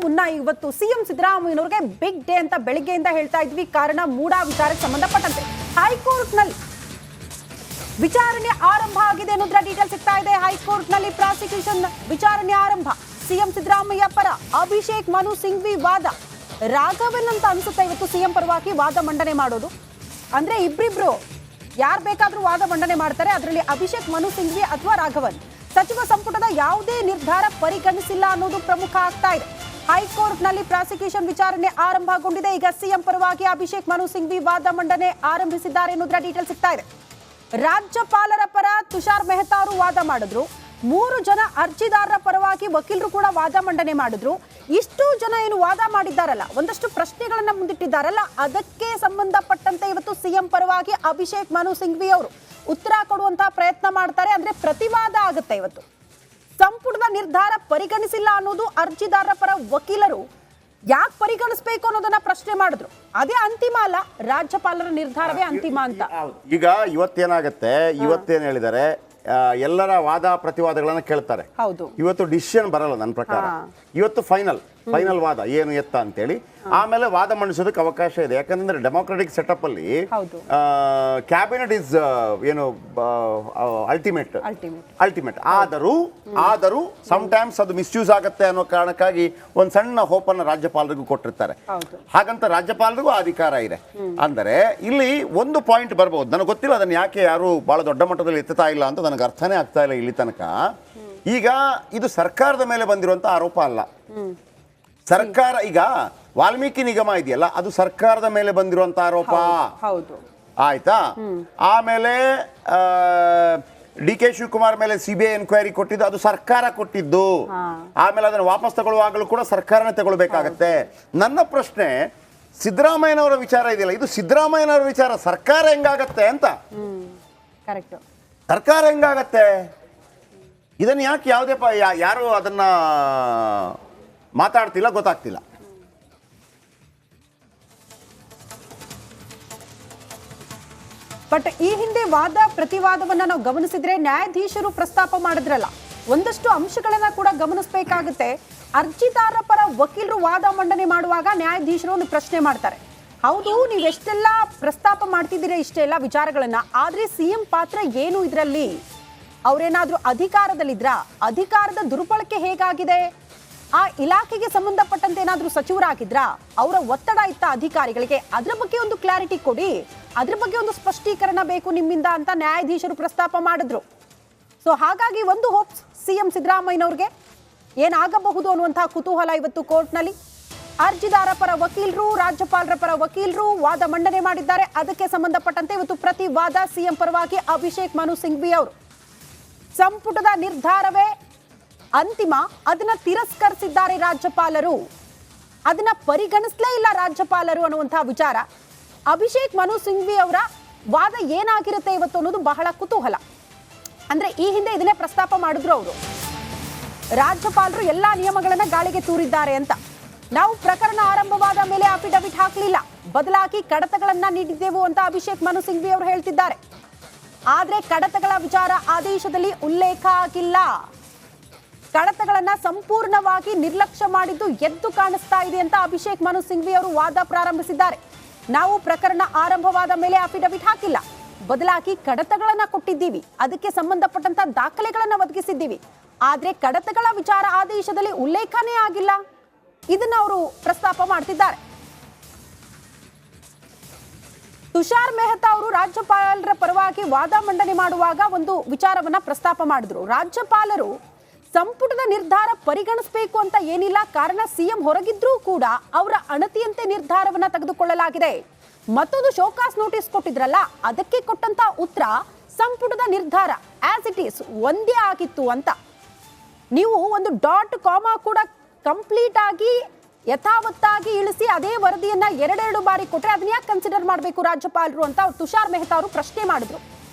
ಮುನ್ನ ಇವತ್ತು CM ಸಿದ್ದರಾಮಯ್ಯನವರಿಗೆ big day ಅಂತ ಬೆಳಿಗ್ಗೆಯಿಂದ ಹೇಳ್ತಾ ಇದ್ವಿ. ಕಾರಣ ಮೂಡಾ ವಿಚಾರಕ್ಕೆ ಸಂಬಂಧಪಟ್ಟಂತೆ ಹೈಕೋರ್ಟ್ ನಲ್ಲಿ ವಿಚಾರಣೆ ಆರಂಭ ಆಗಿದೆ ಅನ್ನೋದ್ರ ಡೀಟೇಲ್ ಸಿಗ್ತಾ ಇದೆ. ಹೈಕೋರ್ಟ್ ನಲ್ಲಿ ಪ್ರಾಸಿಕ್ಯೂಷನ್ ವಿಚಾರಣೆ ಆರಂಭ. ಸಿಎಂ ಸಿದ್ದರಾಮಯ್ಯ ಪರ ಅಭಿಷೇಕ್ ಮನು ಸಿಂಘ್ವಿ ವಾದ. ರಾಘವನ್ ಅಂತ ಅನ್ಸುತ್ತೆ ಇವತ್ತು ಸಿಎಂ ಪರವಾಗಿ ವಾದ ಮಂಡನೆ ಮಾಡೋದು. ಅಂದ್ರೆ ಇಬ್ರಿಬ್ರು ಯಾರು ಬೇಕಾದ್ರೂ ವಾದ ಮಂಡನೆ ಮಾಡ್ತಾರೆ. ಅದರಲ್ಲಿ ಅಭಿಷೇಕ್ ಮನು ಸಿಂಘ್ವಿ ಅಥವಾ ರಾಘವನ್. ಸಚಿವ ಸಂಪುಟದ ಯಾವುದೇ ನಿರ್ಧಾರ ಪರಿಗಣಿಸಿಲ್ಲ ಅನ್ನೋದು ಪ್ರಮುಖ ಆಗ್ತಾ ಇದೆ. ಹೈಕೋರ್ಟ್ ನಲ್ಲಿ ಪ್ರಾಸಿಕ್ಯೂಷನ್ ವಿಚಾರಣೆ ಆರಂಭಗೊಂಡಿದೆ. ಈಗ ಸಿಎಂ ಪರವಾಗಿ ಅಭಿಷೇಕ್ ಮನು ಸಿಂಘ್ವಿ ವಾದ ಮಂಡನೆ ಆರಂಭಿಸಿದ್ದಾರೆ ಅನ್ನೋದ್ರ ಡೀಟೇಲ್ ಸಿಗ್ತಾ ಇದೆ. ರಾಜ್ಯಪಾಲರ ಪರ ತುಷಾರ್ ಮೆಹ್ತಾ ಅವರು ವಾದ ಮಾಡಿದ್ರು. 3 ಜನ ಅರ್ಜಿದಾರರ ಪರವಾಗಿ ವಕೀಲರು ಕೂಡ ವಾದ ಮಂಡನೆ ಮಾಡಿದ್ರು. ಇಷ್ಟು ಜನ ಏನು ವಾದ ಮಾಡಿದ್ದಾರಲ್ಲ, ಒಂದಷ್ಟು ಪ್ರಶ್ನೆಗಳನ್ನ ಮುಂದಿಟ್ಟಿದ್ದಾರಲ್ಲ, ಅದಕ್ಕೆ ಸಂಬಂಧಪಟ್ಟಂತೆ ಇವತ್ತು ಸಿಎಂ ಪರವಾಗಿ ಅಭಿಷೇಕ್ ಮನು ಸಿಂಘ್ವಿ ಅವರು ಉತ್ತರ ಕೊಡುವಂತಹ ಪ್ರಯತ್ನ ಮಾಡ್ತಾರೆ. ಅಂದ್ರೆ ಪ್ರತಿವಾದ ಆಗುತ್ತೆ. ಇವತ್ತು ಸಂಪುಟದ ನಿರ್ಧಾರ ಪರಿಗಣಿಸಿಲ್ಲ ಅನ್ನೋದು ಅರ್ಜಿದಾರರ ಪರ ವಕೀಲರು ಯಾಕೆ ಪರಿಗಣಿಸಬೇಕು ಅನ್ನೋದನ್ನ ಪ್ರಶ್ನೆ ಮಾಡಿದ್ರು. ಅದೇ ಅಂತಿಮ ಅಲ್ಲ, ರಾಜ್ಯಪಾಲರ ನಿರ್ಧಾರವೇ ಅಂತಿಮ ಅಂತ. ಈಗ ಇವತ್ತೇನಾಗತ್ತೆ, ಇವತ್ತೇನು ಹೇಳಿದ್ದಾರೆ, ಎಲ್ಲರ ವಾದ ಪ್ರತಿವಾದಗಳನ್ನ ಕೇಳ್ತಾರೆ. ಇವತ್ತು ಡಿಸಿಷನ್ ಬರಲ್ಲ ನನ್ನ ಪ್ರಕಾರ. ಇವತ್ತು ಫೈನಲ್ ವಾದ ಏನು ಎತ್ತ ಅಂತೇಳಿ ಆಮೇಲೆ ವಾದ ಮಂಡಿಸೋದಕ್ಕೆ ಅವಕಾಶ ಇದೆ. ಯಾಕಂದ್ರೆ ಡೆಮೋಕ್ರೆಟಿಕ್ ಸೆಟಪ್ ಅಲ್ಲಿ ಕ್ಯಾಬಿನೆಟ್ ಇಸ್ ಏನು ಅಲ್ಟಿಮೇಟ್ ಆದರೂ ಸಮ್ ಟೈಮ್ಸ್ ಅದು ಮಿಸ್ಯೂಸ್ ಆಗುತ್ತೆ ಅನ್ನೋ ಕಾರಣಕ್ಕಾಗಿ ಒಂದ್ ಸಣ್ಣ ಹೋಪ್ ಅನ್ನು ರಾಜ್ಯಪಾಲರಿಗೂ ಕೊಟ್ಟಿರ್ತಾರೆ. ಹಾಗಂತ ರಾಜ್ಯಪಾಲರಿಗೂ ಅಧಿಕಾರ ಇದೆ. ಅಂದರೆ ಇಲ್ಲಿ ಒಂದು ಪಾಯಿಂಟ್ ಬರ್ಬೋದು, ನನಗೆ ಗೊತ್ತಿಲ್ಲ ಅದನ್ನ ಯಾಕೆ ಯಾರು ಬಹಳ ದೊಡ್ಡ ಮಟ್ಟದಲ್ಲಿ ಎತ್ತುತ್ತಾ ಇಲ್ಲ ಅಂತ ನನಗೆ ಅರ್ಥನೇ ಆಗ್ತಾ ಇಲ್ಲ ಇಲ್ಲಿ ತನಕ. ಈಗ ಇದು ಸರ್ಕಾರದ ಮೇಲೆ ಬಂದಿರುವಂತ ಆರೋಪ ಅಲ್ಲ. ಸರ್ಕಾರ ಈಗ ವಾಲ್ಮೀಕಿ ನಿಗಮ ಇದೆಯಲ್ಲ, ಅದು ಸರ್ಕಾರದ ಮೇಲೆ ಬಂದಿರುವಂತ ಆರೋಪ. ಆಯ್ತಾ? ಆಮೇಲೆ ಡಿ ಕೆ ಶಿವಕುಮಾರ್ ಮೇಲೆ ಸಿಬಿಐ ಎನ್ಕ್ವೈರಿ ಕೊಟ್ಟಿದ್ದು, ಅದು ಸರ್ಕಾರ ಕೊಟ್ಟಿದ್ದು. ಆಮೇಲೆ ಅದನ್ನು ವಾಪಸ್ ತಗೊಳ್ಳುವಾಗಲೂ ಕೂಡ ಸರ್ಕಾರನೇ ತಗೊಳ್ಬೇಕಾಗತ್ತೆ. ನನ್ನ ಪ್ರಶ್ನೆ, ಸಿದ್ದರಾಮಯ್ಯನವರ ವಿಚಾರ ಇದೆಯಲ್ಲ, ಇದು ಸಿದ್ದರಾಮಯ್ಯನವರ ವಿಚಾರ, ಸರ್ಕಾರ ಹೆಂಗಾಗತ್ತೆ ಅಂತ. ಸರ್ಕಾರ ಹೆಂಗಾಗತ್ತೆ ಇದನ್ನ ಯಾಕೆ ಯಾವುದೇ ಯಾರು ಅದನ್ನ ಮಾತಾಡ್ತಿಲ್ಲ, ಗೊತ್ತಾಗ್ತಿಲ್ಲ. ಬಟ್ ಈ ಹಿಂದೆ ವಾದ ಪ್ರತಿವಾದವನ್ನ ನಾವು ಗಮನಿಸಿದ್ರೆ ನ್ಯಾಯಾಧೀಶರು ಪ್ರಸ್ತಾಪ ಮಾಡಿದ್ರಲ್ಲ, ಒಂದಷ್ಟು ಅಂಶಗಳನ್ನ ಕೂಡ ಗಮನಿಸಬೇಕಾಗುತ್ತೆ. ಅರ್ಜಿದಾರರ ಪರ ವಕೀಲರು ವಾದ ಮಂಡನೆ ಮಾಡುವಾಗ ನ್ಯಾಯಾಧೀಶರು ಒಂದು ಪ್ರಶ್ನೆ ಮಾಡ್ತಾರೆ. ಹೌದು, ನೀವೆಷ್ಟೆಲ್ಲ ಪ್ರಸ್ತಾಪ ಮಾಡ್ತಿದ್ದೀರಾ ಇಷ್ಟೆಲ್ಲ ವಿಚಾರಗಳನ್ನ, ಆದ್ರೆ ಸಿಎಂ ಪಾತ್ರ ಏನು ಇದರಲ್ಲಿ? ಅವರೇನಾದ್ರೂ ಅಧಿಕಾರದಲ್ಲಿದ್ರ? ಅಧಿಕಾರದ ದುರ್ಬಳಕೆ ಹೇಗಾಗಿದೆ? ಆ ಇಲಾಖೆಗೆ ಸಂಬಂಧಪಟ್ಟಂತೆ ಏನಾದ್ರೂ ಸಚಿವರಾಗಿದ್ರ? ಅವರ ಒತ್ತಡ ಇತ್ತ ಅಧಿಕಾರಿಗಳಿಗೆ? ಅದ್ರ ಬಗ್ಗೆ ಒಂದು ಕ್ಲಾರಿಟಿ ಕೊಡಿ, ಅದ್ರ ಬಗ್ಗೆ ಒಂದು ಸ್ಪಷ್ಟೀಕರಣ ಬೇಕು ನಿಮ್ಮಿಂದ ಅಂತ ನ್ಯಾಯಾಧೀಶರು ಪ್ರಸ್ತಾಪ ಮಾಡಿದ್ರು. ಸೊ ಹಾಗಾಗಿ ಒಂದು ಹೋಪ್ಸ್ ಸಿಎಂ ಸಿದ್ದರಾಮಯ್ಯನವ್ರಿಗೆ ಏನಾಗಬಹುದು ಅನ್ನುವಂತಹ ಕುತೂಹಲ ಇವತ್ತು ಕೋರ್ಟ್ನಲ್ಲಿ. ಅರ್ಜಿದಾರ ಪರ ವಕೀಲರು, ರಾಜ್ಯಪಾಲರ ಪರ ವಕೀಲರು ವಾದ ಮಂಡನೆ ಮಾಡಿದ್ದಾರೆ. ಅದಕ್ಕೆ ಸಂಬಂಧಪಟ್ಟಂತೆ ಇವತ್ತು ಪ್ರತಿವಾದ ಸಿಎಂ ಪರವಾಗಿ ಅಭಿಷೇಕ್ ಮನು ಸಿಂಘ್ವಿ ಅವರು. ಸಂಪುಟದ ನಿರ್ಧಾರವೇ ಅಂತಿಮ, ಅದನ್ನ ತಿರಸ್ಕರಿಸಿದ್ದಾರೆ ರಾಜ್ಯಪಾಲರು. ಅದನ್ನ ಪರಿಗಣಿಸಲೇ ಇಲ್ಲ ರಾಜ್ಯಪಾಲರು ಅನ್ನುವಂತಹ ವಿಚಾರ. ಅಭಿಷೇಕ್ ಮನು ಸಿಂಘ್ವಿ ಅವರ ವಾದ ಏನಾಗಿರುತ್ತೆ ಇವತ್ತು ಅನ್ನೋದು ಬಹಳ ಕುತೂಹಲ. ಅಂದ್ರೆ ಈ ಹಿಂದೆ ಇದನ್ನೇ ಪ್ರಸ್ತಾಪ ಮಾಡಿದ್ರು ಅವರು, ರಾಜ್ಯಪಾಲರು ಎಲ್ಲಾ ನಿಯಮಗಳನ್ನ ಗಾಳಿಗೆ ತೂರಿದ್ದಾರೆ ಅಂತ. ನಾವು ಪ್ರಕರಣ ಆರಂಭವಾದ ಮೇಲೆ ಅಫಿಡವಿಟ್ ಹಾಕಲಿಲ್ಲ, ಬದಲಾಗಿ ಕಡತಗಳನ್ನ ನೀಡಿದ್ದೆವು ಅಂತ ಅಭಿಷೇಕ್ ಮನು ಸಿಂಘ್ವಿ ಅವರು ಹೇಳ್ತಿದ್ದಾರೆ. ಆದ್ರೆ ಕಡತಗಳ ವಿಚಾರ ಆದೇಶದಲ್ಲಿ ಉಲ್ಲೇಖ ಆಗಿಲ್ಲ. ಕಡತಗಳನ್ನ ಸಂಪೂರ್ಣವಾಗಿ ನಿರ್ಲಕ್ಷ್ಯ ಮಾಡಿದ್ದು ಎದ್ದು ಕಾಣಿಸ್ತಾ ಇದೆ ಅಂತ ಅಭಿಷೇಕ್ ಮನು ಸಿಂಘ್ವಿ ಅವರು ವಾದ ಪ್ರಾರಂಭಿಸಿದ್ದಾರೆ. ನಾವು ಪ್ರಕರಣ ಆರಂಭವಾದ ಮೇಲೆ ಅಫಿಡವಿಟ್ ಹಾಕಿಲ್ಲ, ಬದಲಾಗಿ ಕಡತಗಳನ್ನ ಕೊಟ್ಟಿದ್ದೀವಿ, ಅದಕ್ಕೆ ಸಂಬಂಧಪಟ್ಟಂತ ದಾಖಲೆಗಳನ್ನ ಒದಗಿಸಿದ್ದೀವಿ. ಆದ್ರೆ ಕಡತಗಳ ವಿಚಾರ ಆದೇಶದಲ್ಲಿ ಉಲ್ಲೇಖನೇ ಆಗಿಲ್ಲ. ಇದನ್ನ ಅವರು ಪ್ರಸ್ತಾಪ ಮಾಡ್ತಿದ್ದಾರೆ. ತುಷಾರ್ ಮೆಹ್ತಾ ಅವರು ರಾಜ್ಯಪಾಲರ ಪರವಾಗಿ ವಾದ ಮಂಡನೆ ಮಾಡುವಾಗ ಒಂದು ವಿಚಾರವನ್ನ ಪ್ರಸ್ತಾಪ ಮಾಡಿದ್ರು. ರಾಜ್ಯಪಾಲರು ಸಂಪುಟದ ನಿರ್ಧಾರ ಪರಿಗಣಿಸಬೇಕು ಅಂತ ಏನಿಲ್ಲ, ಕಾರಣ ಸಿಎಂ ಹೊರಗಿದ್ರೂ ಕೂಡ ಅವರ ಅಣತಿಯಂತೆ ನಿರ್ಧಾರವನ್ನ ತೆಗೆದುಕೊಳ್ಳಲಾಗಿದೆ. ಮತ್ತೊಂದು ಶೋಕಾಸ್ ನೋಟಿಸ್ ಕೊಟ್ಟಿದ್ರಲ್ಲ, ಅದಕ್ಕೆ ಕೊಟ್ಟಂತ ಉತ್ತರ ಸಂಪುಟದ ನಿರ್ಧಾರ ಆಸ್ ಇಟ್ ಈಸ್ ಒಂದೇ ಆಗಿತ್ತು ಅಂತ. ನೀವು ಒಂದು ಡಾಟ್ ಕಾಮಾ ಕೂಡ ಕಂಪ್ಲೀಟ್ ಆಗಿ ಯಥಾವತ್ತಾಗಿ ಇಳಿಸಿ ಅದೇ ವರದಿಯನ್ನ 2 ಬಾರಿ ಕೊಟ್ಟರೆ ಅದನ್ನ ಯಾಕೆ ಕನ್ಸಿಡರ್ ಮಾಡಬೇಕು ರಾಜ್ಯಪಾಲರು ಅಂತ ತುಷಾರ್ ಮೆಹ್ತಾ ಅವರು ಪ್ರಶ್ನೆ ಮಾಡಿದ್ರು.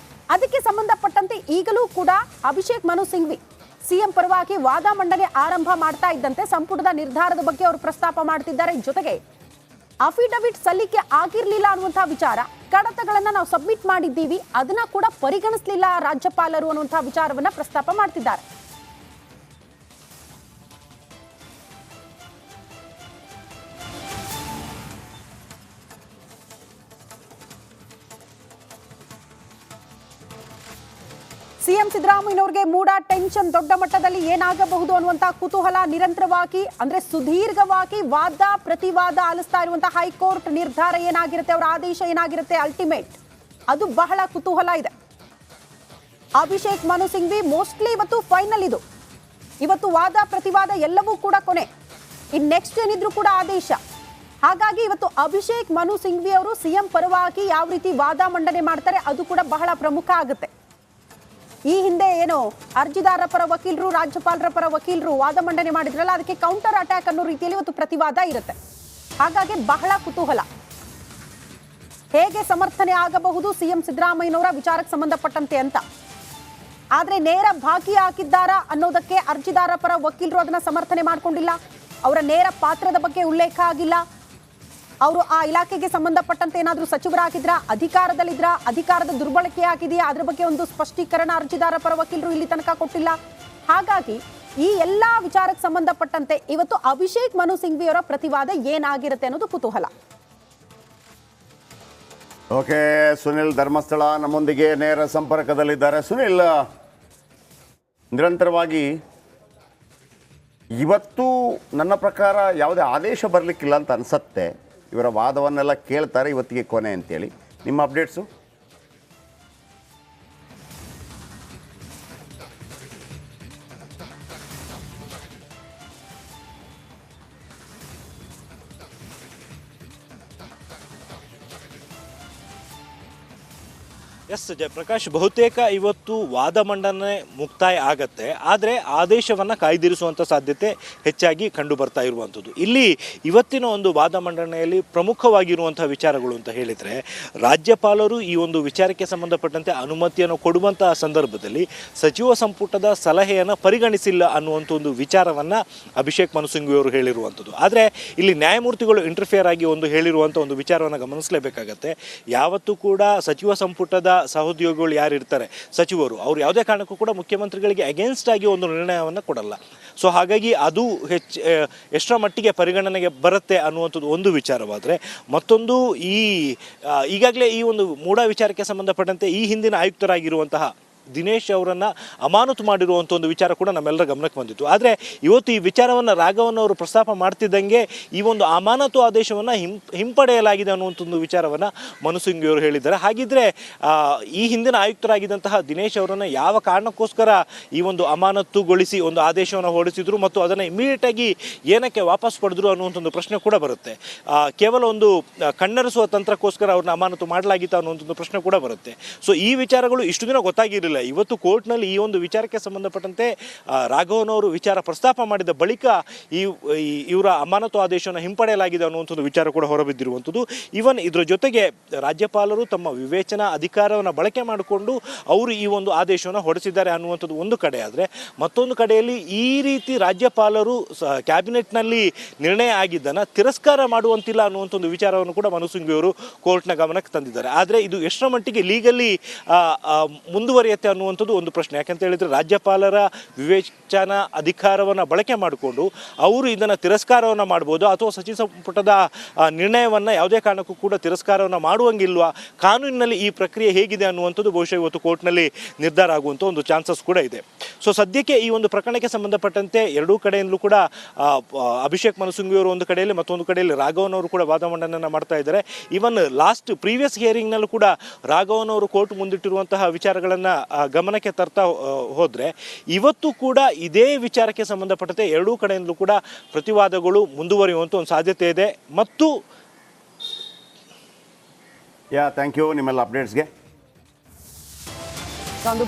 ಅದಕ್ಕೆ ಸಂಬಂಧಪಟ್ಟಂತೆ ಈಗಲೂ ಕೂಡ ಅಭಿಷೇಕ್ ಮನು ಸಿಂಘ್ವಿ ಸಿಎಂ ಪರವಾಗಿ ವಾದ ಮಂಡನೆ ಆರಂಭ ಮಾಡ್ತಾ ಇದ್ದಂತೆ ಸಂಪುಟದ ನಿರ್ಧಾರದ ಬಗ್ಗೆ ಅವರು ಪ್ರಸ್ತಾಪ ಮಾಡ್ತಿದ್ದಾರೆ. ಜೊತೆಗೆ ಅಫಿಡವಿಟ್ ಸಲ್ಲಿಕೆ ಆಗಿರ್ಲಿಲ್ಲ ಅನ್ನುವಂತಹ ವಿಚಾರ, ಕಡತಗಳನ್ನ ನಾವು ಸಬ್ಮಿಟ್ ಮಾಡಿದ್ದೀವಿ, ಅದನ್ನ ಕೂಡ ಪರಿಗಣಿಸಲಿಲ್ಲ ರಾಜ್ಯಪಾಲರು ಅನ್ನುವಂತಹ ವಿಚಾರವನ್ನ ಪ್ರಸ್ತಾಪ ಮಾಡ್ತಿದ್ದಾರೆ. ಸಿಎಂ ಸಿದ್ದರಾಮಯ್ಯನವರಿಗೆ ಮೂಡ ಟೆನ್ಷನ್ ದೊಡ್ಡ ಮಟ್ಟದಲ್ಲಿ ಏನಾಗಬಹುದು ಅನ್ನುವಂತ ಕುತೂಹಲ ನಿರಂತರವಾಗಿ ಅಂದ್ರೆ ಸುದೀರ್ಘವಾಗಿ ವಾದ ಪ್ರತಿವಾದ ಆಲಿಸ್ತಾ ಇರುವಂತಹ ಹೈಕೋರ್ಟ್ ನಿರ್ಧಾರ ಏನಾಗಿರುತ್ತೆ, ಅವರ ಆದೇಶ ಏನಾಗಿರುತ್ತೆ ಅಲ್ಟಿಮೇಟ್, ಅದು ಬಹಳ ಕುತೂಹಲ ಇದೆ. ಅಭಿಷೇಕ್ ಮನು ಸಿಂಘ್ವಿ ಮೋಸ್ಟ್ಲಿ ಇವತ್ತು ಫೈನಲ್. ಇವತ್ತು ವಾದ ಪ್ರತಿವಾದ ಎಲ್ಲವೂ ಕೂಡ ಕೊನೆ. ಇನ್ ನೆಕ್ಸ್ಟ್ ಏನಿದ್ರು ಕೂಡ ಆದೇಶ. ಹಾಗಾಗಿ ಇವತ್ತು ಅಭಿಷೇಕ್ ಮನು ಸಿಂಘ್ವಿ ಅವರು ಸಿಎಂ ಪರವಾಗಿ ಯಾವ ರೀತಿ ವಾದ ಮಂಡನೆ ಮಾಡ್ತಾರೆ ಅದು ಕೂಡ ಬಹಳ ಪ್ರಮುಖ ಆಗುತ್ತೆ. ಈ ಹಿಂದೆ ಏನು ಅರ್ಜಿದಾರರ ಪರ ವಕೀಲರು, ರಾಜ್ಯಪಾಲರ ಪರ ವಕೀಲರು ವಾದ ಮಂಡನೆ ಮಾಡಿದ್ರಲ್ಲ, ಅದಕ್ಕೆ ಕೌಂಟರ್ ಅಟ್ಯಾಕ್ ಅನ್ನೋ ರೀತಿಯಲ್ಲಿ ಇವತ್ತು ಪ್ರತಿವಾದ ಇರುತ್ತೆ. ಹಾಗಾಗಿ ಬಹಳ ಕುತೂಹಲ, ಹೇಗೆ ಸಮರ್ಥನೆ ಆಗಬಹುದು ಸಿಎಂ ಸಿದ್ದರಾಮಯ್ಯನವರ ವಿಚಾರಕ್ಕೆ ಸಂಬಂಧಪಟ್ಟಂತೆ ಅಂತ. ಆದ್ರೆ ನೇರ ಭಾಗಿ ಹಾಕಿದ್ದಾರಾ ಅನ್ನೋದಕ್ಕೆ ಅರ್ಜಿದಾರರ ಪರ ವಕೀಲರು ಅದನ್ನ ಸಮರ್ಥನೆ ಮಾಡ್ಕೊಂಡಿಲ್ಲ. ಅವರ ನೇರ ಪಾತ್ರದ ಬಗ್ಗೆ ಉಲ್ಲೇಖ ಆಗಿಲ್ಲ. ಅವರು ಆ ಇಲಾಖೆಗೆ ಸಂಬಂಧಪಟ್ಟಂತೆ ಏನಾದರೂ ಸಚಿವರಾಗಿದ್ರ, ಅಧಿಕಾರದಲ್ಲಿದ್ರ, ಅಧಿಕಾರದ ದುರ್ಬಳಕೆ ಆಗಿದೆಯಾ, ಅದ್ರ ಬಗ್ಗೆ ಒಂದು ಸ್ಪಷ್ಟೀಕರಣ ಅರ್ಜಿದಾರ ಪರ ವಕೀಲರು ಇಲ್ಲಿ ತನಕ ಕೊಟ್ಟಿಲ್ಲ. ಹಾಗಾಗಿ ಈ ಎಲ್ಲಾ ವಿಚಾರಕ್ಕೆ ಸಂಬಂಧಪಟ್ಟಂತೆ ಇವತ್ತು ಅಭಿಷೇಕ್ ಮನು ಸಿಂಘ್ವಿ ಅವರ ಪ್ರತಿವಾದ ಏನಾಗಿರುತ್ತೆ ಅನ್ನೋದು ಕುತೂಹಲ. ಓಕೆ, ಸುನಿಲ್ ಧರ್ಮಸ್ಥಳ ನಮ್ಮೊಂದಿಗೆ ನೇರ ಸಂಪರ್ಕದಲ್ಲಿದ್ದಾರೆ. ಸುನಿಲ್, ನಿರಂತರವಾಗಿ ಇವತ್ತು ನನ್ನ ಪ್ರಕಾರ ಯಾವುದೇ ಆದೇಶ ಬರಲಿಕ್ಕಿಲ್ಲ ಅಂತ ಅನಿಸುತ್ತೆ. ಇವರ ವಾದವನ್ನೆಲ್ಲ ಕೇಳ್ತಾರೆ, ಇವತ್ತಿಗೆ ಕೊನೆ ಅಂತೇಳಿ. ನಿಮ್ಮ ಅಪ್ಡೇಟ್ಸು? ಎಸ್ ಜಯಪ್ರಕಾಶ್, ಬಹುತೇಕ ಇವತ್ತು ವಾದ ಮಂಡನೆ ಮುಕ್ತಾಯ ಆಗತ್ತೆ. ಆದರೆ ಆದೇಶವನ್ನು ಕಾಯ್ದಿರಿಸುವಂಥ ಸಾಧ್ಯತೆ ಹೆಚ್ಚಾಗಿ ಕಂಡು ಬರ್ತಾ ಇರುವಂಥದ್ದು. ಇಲ್ಲಿ ಇವತ್ತಿನ ಒಂದು ವಾದ ಮಂಡನೆಯಲ್ಲಿ ಪ್ರಮುಖವಾಗಿರುವಂಥ ವಿಚಾರಗಳು ಅಂತ ಹೇಳಿದರೆ, ರಾಜ್ಯಪಾಲರು ಈ ಒಂದು ವಿಚಾರಕ್ಕೆ ಸಂಬಂಧಪಟ್ಟಂತೆ ಅನುಮತಿಯನ್ನು ಕೊಡುವಂತಹ ಸಂದರ್ಭದಲ್ಲಿ ಸಚಿವ ಸಂಪುಟದ ಸಲಹೆಯನ್ನು ಪರಿಗಣಿಸಿಲ್ಲ ಅನ್ನುವಂಥ ಒಂದು ವಿಚಾರವನ್ನು ಅಭಿಷೇಕ್ ಮನು ಸಿಂಘ್ವಿ ಅವರು ಹೇಳಿರುವಂಥದ್ದು. ಆದರೆ ಇಲ್ಲಿ ನ್ಯಾಯಮೂರ್ತಿಗಳು ಇಂಟರ್ಫಿಯರ್ ಆಗಿ ಒಂದು ಹೇಳಿರುವಂಥ ಒಂದು ವಿಚಾರವನ್ನು ಗಮನಿಸಲೇಬೇಕಾಗತ್ತೆ. ಯಾವತ್ತೂ ಕೂಡ ಸಚಿವ ಸಂಪುಟದ ಸಹೋದ್ಯೋಗಿಗಳು ಯಾರು ಇರ್ತಾರೆ, ಸಚಿವರು, ಅವರು ಯಾವುದೇ ಕಾರಣಕ್ಕೂ ಕೂಡ ಮುಖ್ಯಮಂತ್ರಿಗಳಿಗೆ ಅಗೇನ್ಸ್ಟ್ ಆಗಿ ಒಂದು ನಿರ್ಣಯವನ್ನು ಕೊಡಲ್ಲ. ಸೊ ಹಾಗಾಗಿ ಅದು ಎಷ್ಟರ ಮಟ್ಟಿಗೆ ಪರಿಗಣನೆಗೆ ಬರುತ್ತೆ ಅನ್ನುವಂಥದ್ದು ಒಂದು ವಿಚಾರವಾದರೆ, ಮತ್ತೊಂದು ಈಗಾಗಲೇ ಈ ಒಂದು ಮೂಡ ವಿಚಾರಕ್ಕೆ ಸಂಬಂಧಪಟ್ಟಂತೆ ಈ ಹಿಂದಿನ ಆಯುಕ್ತರಾಗಿರುವಂತಹ ದಿನೇಶ್ ಅವರನ್ನು ಅಮಾನತು ಮಾಡಿರುವಂಥ ಒಂದು ವಿಚಾರ ಕೂಡ ನಮ್ಮೆಲ್ಲರ ಗಮನಕ್ಕೆ ಬಂದಿತ್ತು. ಆದರೆ ಇವತ್ತು ಈ ವಿಚಾರವನ್ನು ರಾಘವನ್ ಅವರು ಪ್ರಸ್ತಾಪ ಮಾಡ್ತಿದ್ದಂಗೆ ಈ ಒಂದು ಅಮಾನತು ಆದೇಶವನ್ನು ಹಿಂಪಡೆಯಲಾಗಿದೆ ಅನ್ನುವಂಥ ಒಂದು ವಿಚಾರವನ್ನು ಮನು ಸಿಂಘ್ವಿ ಅವರು ಹೇಳಿದ್ದಾರೆ. ಹಾಗಿದ್ರೆ ಈ ಹಿಂದಿನ ಆಯುಕ್ತರಾಗಿದ್ದಂತಹ ದಿನೇಶ್ ಅವರನ್ನು ಯಾವ ಕಾರಣಕ್ಕೋಸ್ಕರ ಈ ಒಂದು ಅಮಾನತುಗೊಳಿಸಿ ಒಂದು ಆದೇಶವನ್ನು ಹೊರಡಿಸಿದ್ರು ಮತ್ತು ಅದನ್ನು ಇಮಿಡಿಯೇಟಾಗಿ ಏನಕ್ಕೆ ವಾಪಸ್ ಪಡೆದ್ರು ಅನ್ನುವಂಥ ಒಂದು ಪ್ರಶ್ನೆ ಕೂಡ ಬರುತ್ತೆ. ಕೇವಲ ಒಂದು ಕಣ್ಣರಿಸುವ ತಂತ್ರಕ್ಕೋಸ್ಕರ ಅವ್ರನ್ನ ಅಮಾನತು ಮಾಡಲಾಗಿತ್ತು ಅನ್ನುವಂಥ ಒಂದು ಪ್ರಶ್ನೆ ಕೂಡ ಬರುತ್ತೆ. ಸೊ ಈ ವಿಚಾರಗಳು ಇಷ್ಟು ದಿನ ಗೊತ್ತಾಗಿರಲಿಲ್ಲ. ಇವತ್ತು ಕೋರ್ಟ್ನಲ್ಲಿ ಈ ಒಂದು ವಿಚಾರಕ್ಕೆ ಸಂಬಂಧಪಟ್ಟಂತೆ ರಾಘವನ್ ಅವರು ವಿಚಾರ ಪ್ರಸ್ತಾಪ ಮಾಡಿದ ಬಳಿಕ ಇವರ ಅಮಾನತು ಆದೇಶವನ್ನು ಹಿಂಪಡೆಯಲಾಗಿದೆ ಅನ್ನುವಂಥದ್ದು ವಿಚಾರ ಕೂಡ ಹೊರಬಿದ್ದಿರುವಂಥದ್ದು. ಈವನ್ ಇದರ ಜೊತೆಗೆ ರಾಜ್ಯಪಾಲರು ತಮ್ಮ ವಿವೇಚನಾ ಅಧಿಕಾರವನ್ನು ಬಳಕೆ ಮಾಡಿಕೊಂಡು ಅವರು ಈ ಒಂದು ಆದೇಶವನ್ನು ಹೊರಡಿಸಿದ್ದಾರೆ ಅನ್ನುವಂಥದ್ದು ಒಂದು ಕಡೆ. ಆದರೆ ಮತ್ತೊಂದು ಕಡೆಯಲ್ಲಿ ಈ ರೀತಿ ರಾಜ್ಯಪಾಲರು ಕ್ಯಾಬಿನೆಟ್ನಲ್ಲಿ ನಿರ್ಣಯ ಆಗಿದ್ದನ್ನು ತಿರಸ್ಕಾರ ಮಾಡುವಂತಿಲ್ಲ ಅನ್ನುವಂಥ ಒಂದು ವಿಚಾರವನ್ನು ಕೂಡ ಮನು ಸಿಂಘ್ವಿ ಅವರು ಕೋರ್ಟ್ನ ಗಮನಕ್ಕೆ ತಂದಿದ್ದಾರೆ. ಆದರೆ ಇದು ಎಷ್ಟರ ಮಟ್ಟಿಗೆ ಲೀಗಲಿ ಮುಂದುವರಿಯುತ್ತೆ ಅನ್ನುವಂಥದ್ದು ಒಂದು ಪ್ರಶ್ನೆ. ಯಾಕಂತ ಹೇಳಿದರೆ ರಾಜ್ಯಪಾಲರ ವಿವೇಚನಾ ಅಧಿಕಾರವನ್ನು ಬಳಕೆ ಮಾಡಿಕೊಂಡು ಅವರು ಇದನ್ನು ತಿರಸ್ಕಾರವನ್ನು ಮಾಡ್ಬೋದು, ಅಥವಾ ಸಚಿವ ಸಂಪುಟದ ನಿರ್ಣಯವನ್ನು ಯಾವುದೇ ಕಾರಣಕ್ಕೂ ಕೂಡ ತಿರಸ್ಕಾರವನ್ನು ಮಾಡುವಂಗಿಲ್ವಾ, ಕಾನೂನಿನಲ್ಲಿ ಈ ಪ್ರಕ್ರಿಯೆ ಹೇಗಿದೆ ಅನ್ನುವಂಥದ್ದು ಬಹುಶಃ ಇವತ್ತು ಕೋರ್ಟ್ನಲ್ಲಿ ನಿರ್ಧಾರ ಆಗುವಂಥ ಒಂದು ಚಾನ್ಸಸ್ ಕೂಡ ಇದೆ. ಸೊ ಸದ್ಯಕ್ಕೆ ಈ ಒಂದು ಪ್ರಕರಣಕ್ಕೆ ಸಂಬಂಧಪಟ್ಟಂತೆ ಎರಡೂ ಕಡೆಯಿಂದಲೂ ಕೂಡ ಅಭಿಷೇಕ್ ಮನು ಸಿಂಘ್ವಿ ಅವರು ಒಂದು ಕಡೆಯಲ್ಲಿ, ಮತ್ತೊಂದು ಕಡೆಯಲ್ಲಿ ರಾಘವನ್ ಅವರು ಕೂಡ ವಾದ ಮಂಡನೆಯನ್ನು ಮಾಡ್ತಾ ಇದ್ದಾರೆ. ಈವನ್ ಲಾಸ್ಟ್ ಪ್ರೀವಿಯಸ್ ಹಿಯರಿಂಗ್ನಲ್ಲೂ ಕೂಡ ರಾಘವನ್ ಅವರು ಕೋರ್ಟ್ ಮುಂದಿಟ್ಟಿರುವಂತಹ ವಿಚಾರಗಳನ್ನು ಗಮನಕ್ಕೆ ತರ್ತಾ ಹೋದರೆ ಇವತ್ತು ಕೂಡ ಇದೇ ವಿಚಾರಕ್ಕೆ ಸಂಬಂಧಪಟ್ಟಂತೆ ಎರಡೂ ಕಡೆಯಿಂದಲೂ ಕೂಡ ಪ್ರತಿವಾದಗಳು ಮುಂದುವರಿಯುವಂಥ ಒಂದು ಸಾಧ್ಯತೆ ಇದೆ. ಮತ್ತು ಥ್ಯಾಂಕ್ ಯು ನಿಮ್ಮೆಲ್ಲ ಅಪ್ಡೇಟ್ಸ್ಗೆ.